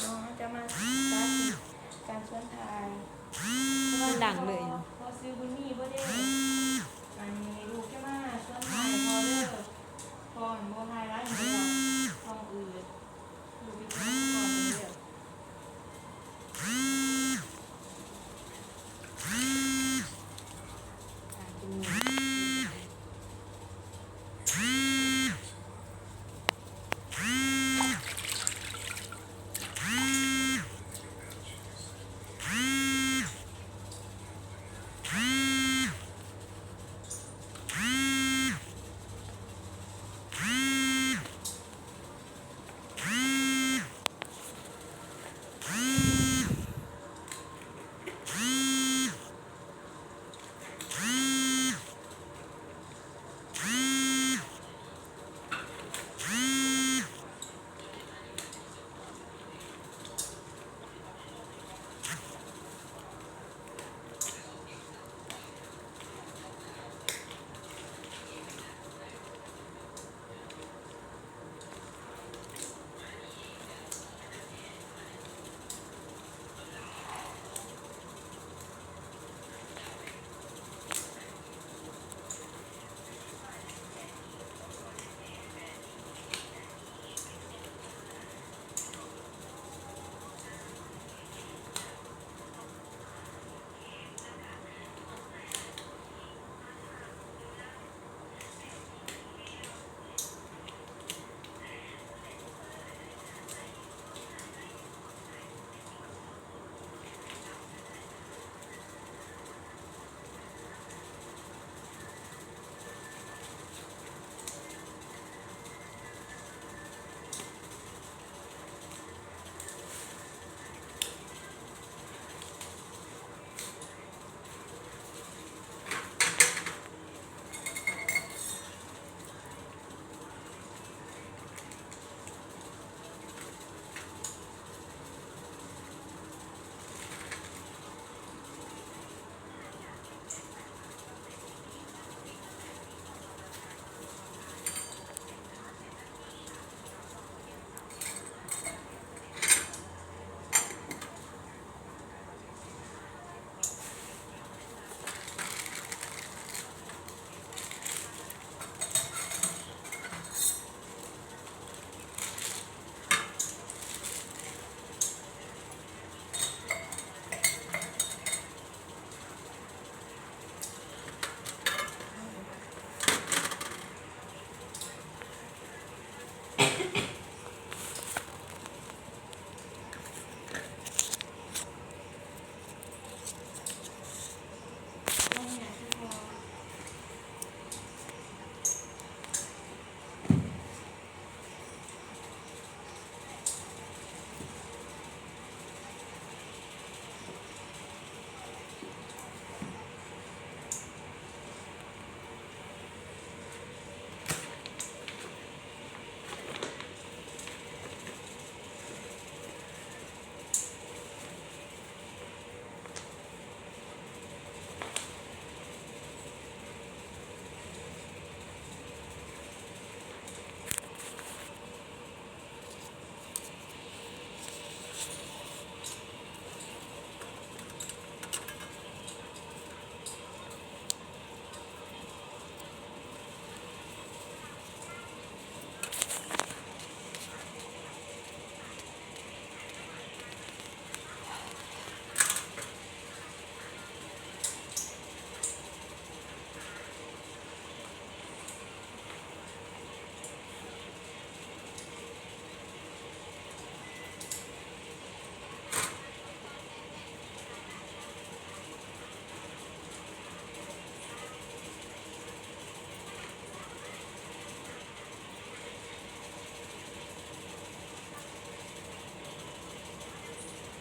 เนาะจะมาสาธิตการสวนทายมันดังเลยพอซื้อบุญมีบ่ได้อันนี้ลูกจะมาสวนทายพอเด้อก่อนโบทายร้านเดียวทองอืดลูกไปกินก่อนเด้อ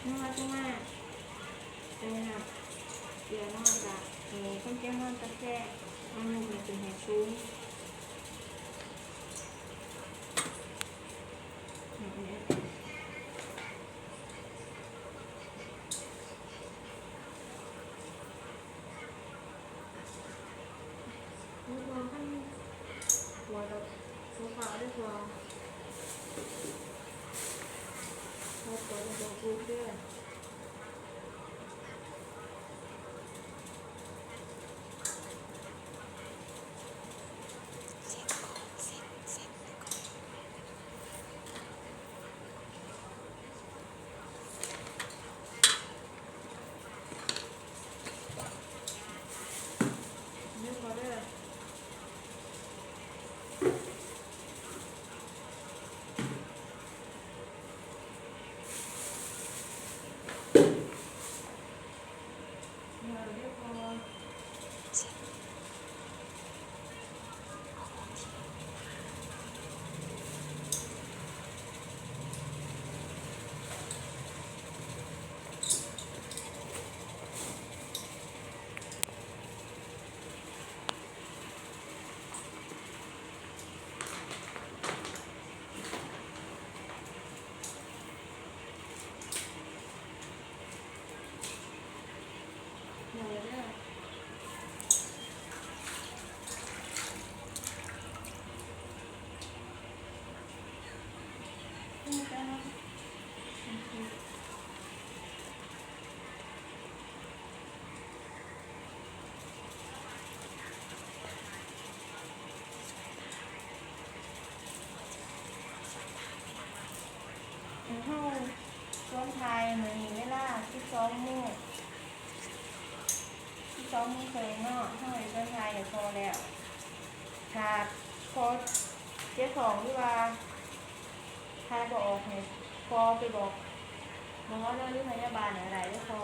น้องจะมานะครับเดี๋ยวน้องจะต้องแก้ห้องตะแคงน้องลูกเป็นแหกซุ้มหัวเราโซฟาด้วยตัว นะเข้าช่วงไทยเหมือนเวลา12 โมงเคยเนาะเข้าในช่วงไทยพอแล้วถ้าพอเจ๊ของที่ว่าถ้าบอกเนี่ยพอไปบอกหมอหรือพยาบาลอะไรแล้วพอ